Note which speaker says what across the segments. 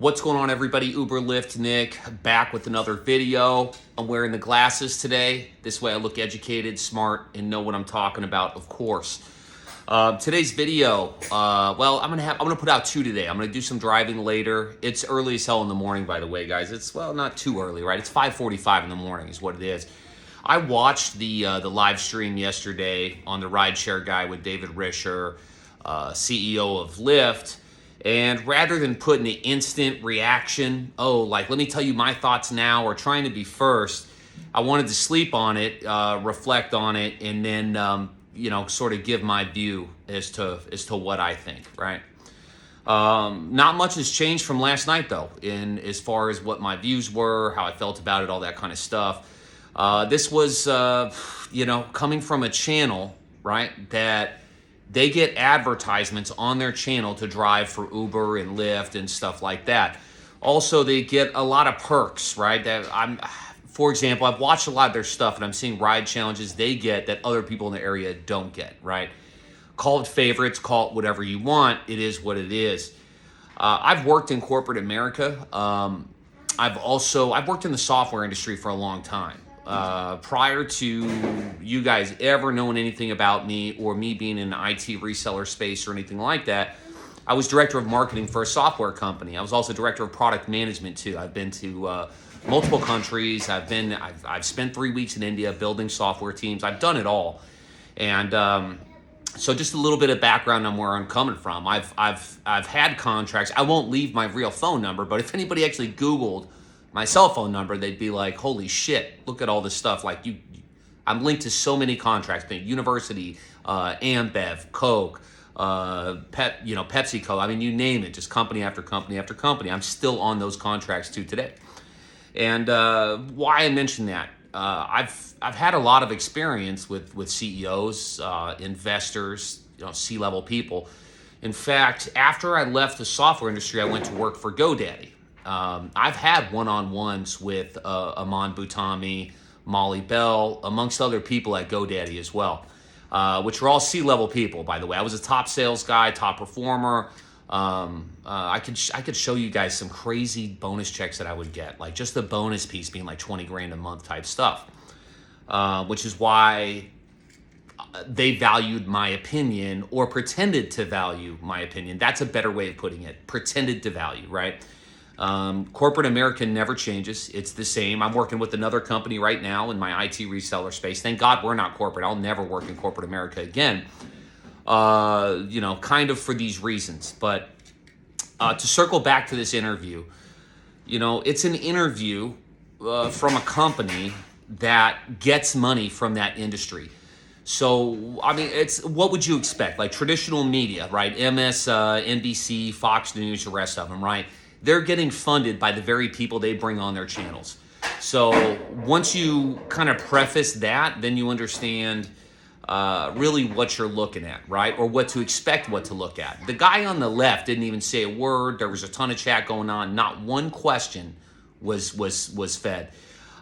Speaker 1: What's going on, everybody? Uberlyftnick back with another video. I'm wearing the glasses today. This way I look educated, smart, and know what I'm talking about, of course. Today's video, well, I'm gonna put out two today. I'm gonna do some driving later. It's early as hell in the morning, by the way, guys. It's, well, not too early, right? It's 5:45 in the morning is what it is. I watched the live stream yesterday on the Rideshare guy with David Risher, CEO of Lyft. And rather than putting an instant reaction, let me tell you my thoughts now, or trying to be first, I wanted to sleep on it, reflect on it, and then, sort of give my view as to what I think, right? Not much has changed from last night, though, in as far as what my views were, how I felt about it, all that kind of stuff. This was, coming from a channel, right, that they get advertisements on their channel to drive for Uber and Lyft and stuff like that. Also, they get a lot of perks, right? For example, I've watched a lot of their stuff and I'm seeing ride challenges they get that other people in the area don't get, right? Call it favorites, call it whatever you want. It is what it is. I've worked in corporate America. I've worked in the software industry for a long time. Prior to you guys ever knowing anything about me or me being in the IT reseller space or anything like that, I was director of marketing for a software company. I was also director of product management too. I've been to multiple countries. I've spent 3 weeks in India building software teams. I've done it all. And so just a little bit of background on where I'm coming from. I've had contracts. I won't leave my real phone number, but if anybody actually Googled my cell phone number, they'd be like, holy shit, look at all this stuff. Like I'm linked to so many contracts, university, Ambev, Coke, PepsiCo. I mean, you name it, just company after company after company. I'm still on those contracts too today. And why I mention that, I've had a lot of experience with CEOs, investors, C-level people. In fact, after I left the software industry, I went to work for GoDaddy. I've had one-on-ones with Aman Bhutami, Molly Bell, amongst other people at GoDaddy as well, which are all C-level people, by the way. I was a top sales guy, top performer. I could show you guys some crazy bonus checks that I would get, like just the bonus piece being like 20 grand a month type stuff, which is why they valued my opinion, or pretended to value my opinion. That's a better way of putting it. Pretended to value, right? Corporate America never changes. It's the same. I'm working with another company right now in my IT reseller space. Thank God we're not corporate. I'll never work in corporate America again. Kind of for these reasons. But to circle back to this interview, it's an interview from a company that gets money from that industry. So, I mean, what would you expect? Like traditional media, right? MS, NBC, Fox News, the rest of them, right? They're getting funded by the very people they bring on their channels. So once you kind of preface that, then you understand really what you're looking at, right? Or what to expect, what to look at. The guy on the left didn't even say a word. There was a ton of chat going on. Not one question was fed.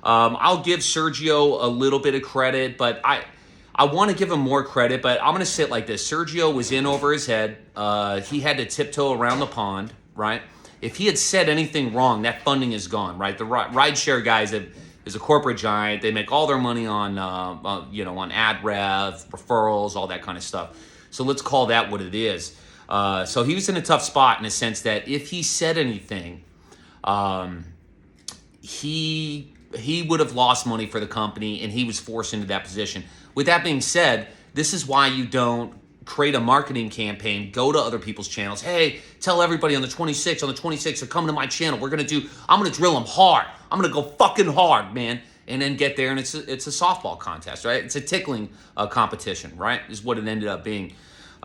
Speaker 1: I'll give Sergio a little bit of credit, but I want to give him more credit, but I'm going to say it like this. Sergio was in over his head. He had to tiptoe around the pond, right? If he had said anything wrong, that funding is gone, right? The Rideshare guys is a corporate giant. They make all their money on ad rev, referrals, all that kind of stuff. So let's call that what it is. So he was in a tough spot in the sense that if he said anything, he would have lost money for the company, and he was forced into that position. With that being said, this is why you don't create a marketing campaign, go to other people's channels. Hey, tell everybody on the 26th, they're coming to my channel. I'm going to drill them hard. I'm going to go fucking hard, man. And then get there, and it's a softball contest, right? It's a tickling competition, right? Is what it ended up being.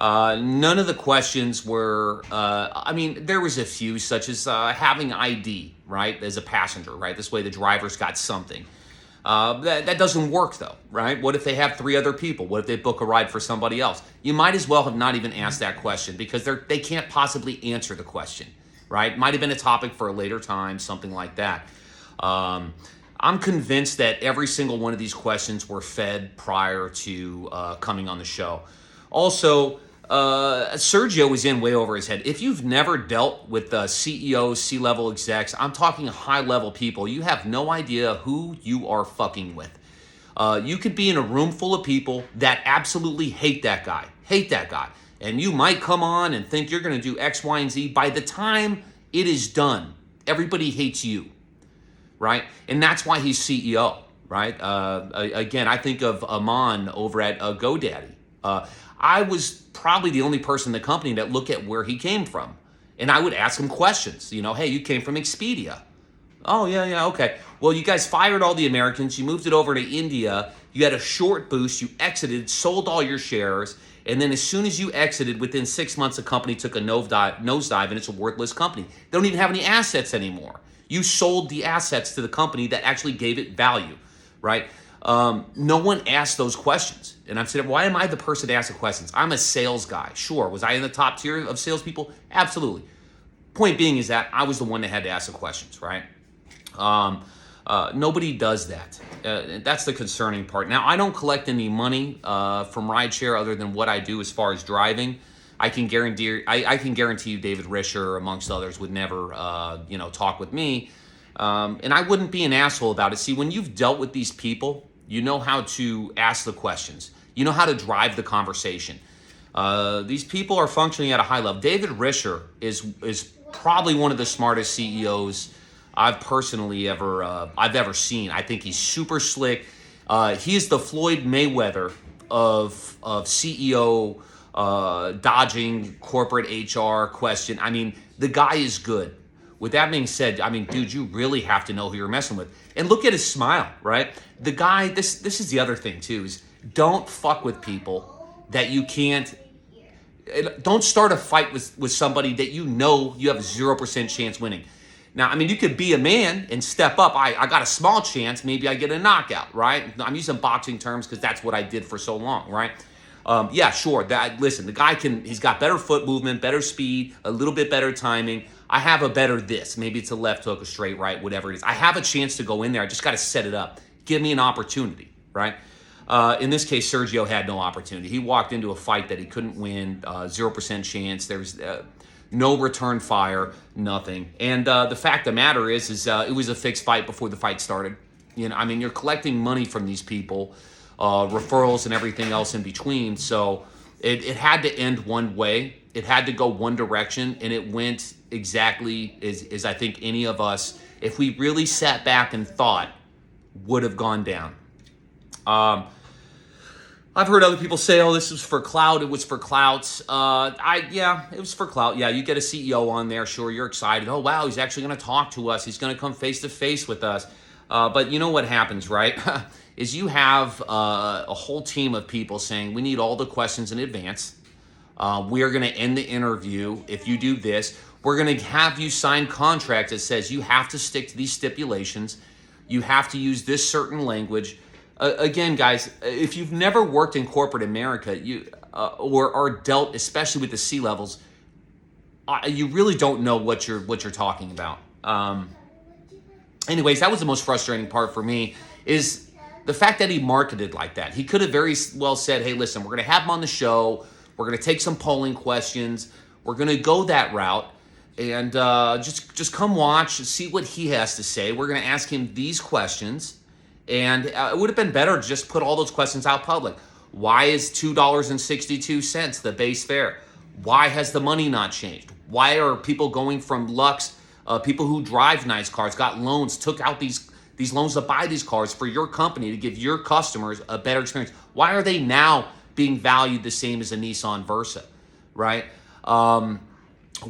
Speaker 1: None of the questions were, there was a few, such as having ID, right? As a passenger, right? This way the driver's got something. That doesn't work though, right? What if they have 3 other people? What if they book a ride for somebody else? You might as well have not even asked that question, because they can't possibly answer the question, right? Might have been a topic for a later time, something like that. I'm convinced that every single one of these questions were fed prior to coming on the show. Also, Sergio was in way over his head. If you've never dealt with CEOs, C-level execs, I'm talking high-level people, you have no idea who you are fucking with. You could be in a room full of people that absolutely hate that guy. And you might come on and think you're going to do X, Y, and Z. By the time it is done, everybody hates you, right? And that's why he's CEO, right? Again, I think of Aman over at GoDaddy. I was probably the only person in the company that looked at where he came from. And I would ask him questions. You know, hey, you came from Expedia. Oh, yeah, okay. Well, you guys fired all the Americans. You moved it over to India. You had a short boost. You exited, sold all your shares. And then as soon as you exited, within 6 months, the company took a nosedive, and it's a worthless company. They don't even have any assets anymore. You sold the assets to the company that actually gave it value, right? No one asked those questions. And I'm saying, why am I the person to ask the questions? I'm a sales guy. Sure. Was I in the top tier of salespeople? Absolutely. Point being is that I was the one that had to ask the questions, right? Nobody does that. That's the concerning part. Now, I don't collect any money from Rideshare other than what I do as far as driving. I can guarantee you David Risher, amongst others, would never talk with me. And I wouldn't be an asshole about it. See, when you've dealt with these people, you know how to ask the questions. You know how to drive the conversation. These people are functioning at a high level. David Risher is probably one of the smartest CEOs I've ever seen. I think he's super slick. He is the Floyd Mayweather of CEO dodging corporate HR question. I mean, the guy is good. With that being said, I mean, dude, you really have to know who you're messing with. And look at his smile, right? The guy, this is the other thing too, is don't fuck with people that you can't, don't start a fight with somebody that you know you have a 0% chance winning. Now, I mean, you could be a man and step up. I got a small chance, maybe I get a knockout, right? I'm using boxing terms because that's what I did for so long, right? Yeah, sure. Listen, the guy he's got better foot movement, better speed, a little bit better timing. I have a better this. Maybe it's a left hook, a straight right, whatever it is. I have a chance to go in there. I just got to set it up. Give me an opportunity, right? In this case, Sergio had no opportunity. He walked into a fight that he couldn't win, 0% chance. There's no return fire, nothing. And the fact of the matter is it was a fixed fight before the fight started. You know, I mean, you're collecting money from these people, referrals and everything else in between. So it had to end one way. It had to go one direction, and it went exactly as I think any of us, if we really sat back and thought, would have gone down. I've heard other people say, oh, this was for clout. It was for clout. Yeah, it was for clout. Yeah, you get a CEO on there. Sure, you're excited. Oh, wow, he's actually going to talk to us. He's going to come face to face with us. But you know what happens, right? Is you have a whole team of people saying, we need all the questions in advance. We are going to end the interview if you do this. We're going to have you sign contract that says you have to stick to these stipulations. You have to use this certain language. Again, guys, if you've never worked in corporate America, or are dealt, especially with the C levels, you really don't know what you're talking about. Anyways, that was the most frustrating part for me, is the fact that he marketed like that. He could have very well said, hey, listen, we're going to have him on the show. We're going to take some polling questions. We're going to go that route. And just come watch, see what he has to say. We're going to ask him these questions. And it would have been better to just put all those questions out public. Why is $2.62 the base fare? Why has the money not changed? Why are people going from Lux, people who drive nice cars, got loans, took out these loans to buy these cars for your company to give your customers a better experience? Why are they now being valued the same as a Nissan Versa, right?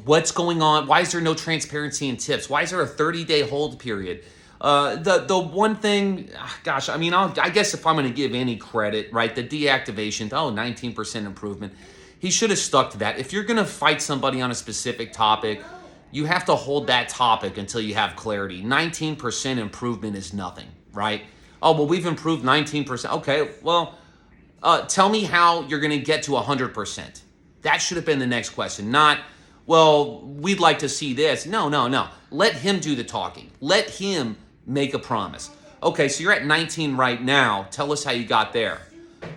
Speaker 1: What's going on? Why is there no transparency in tips? Why is there a 30-day hold period? The one thing, gosh, I mean, I guess if I'm going to give any credit, right, the deactivation, 19% improvement. He should have stuck to that. If you're going to fight somebody on a specific topic, you have to hold that topic until you have clarity. 19% improvement is nothing, right? Oh, well, we've improved 19%. Okay, well, tell me how you're going to get to 100%. That should have been the next question, not, well, we'd like to see this. No. Let him do the talking. Let him make a promise. Okay, so you're at 19 right now. Tell us how you got there.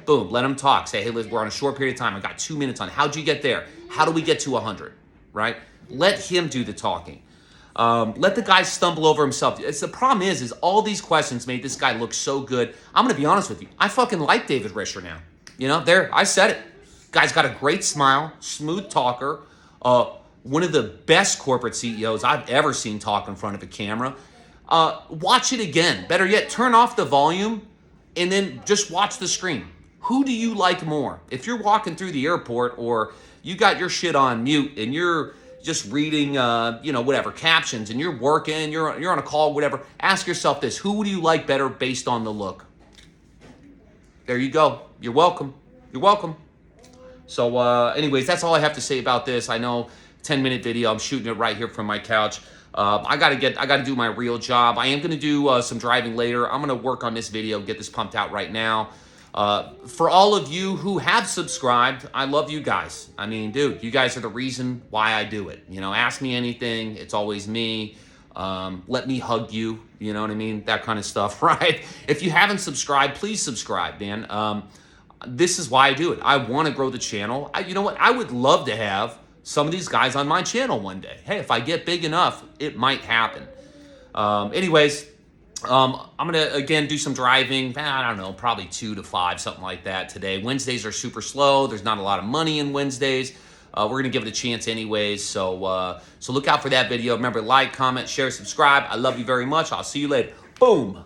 Speaker 1: Boom, let them talk. Say, hey, Liz, we're on a short period of time. I got 2 minutes on. How'd you get there? How do we get to 100, right? Let him do the talking. Let the guy stumble over himself. The problem is all these questions made this guy look so good. I'm going to be honest with you. I fucking like David Risher now. You know, there, I said it. Guy's got a great smile, smooth talker, one of the best corporate CEOs I've ever seen talk in front of a camera. Watch it again. Better yet, turn off the volume and then just watch the screen. Who do you like more? If you're walking through the airport or you got your shit on mute and you're just reading, whatever, captions, and you're working, you're on a call, whatever, ask yourself this: who do you like better based on the look? There you go. You're welcome. You're welcome. So anyways, that's all I have to say about this. I know 10-minute video. I'm shooting it right here from my couch. I gotta do my real job. I am gonna do some driving later. I'm gonna work on this video, get this pumped out right now. For all of you who have subscribed, I love you guys. I mean, dude, you guys are the reason why I do it. You know, ask me anything. It's always me. Let me hug you. You know what I mean? That kind of stuff, right? If you haven't subscribed, please subscribe, man. This is why I do it. I want to grow the channel. You know what? I would love to have some of these guys on my channel one day. Hey, if I get big enough, it might happen. Anyways, I'm going to, again, do some driving. I don't know, probably 2 to 5, something like that today. Wednesdays are super slow. There's not a lot of money in Wednesdays. We're going to give it a chance anyways. So look out for that video. Remember, like, comment, share, subscribe. I love you very much. I'll see you later. Boom.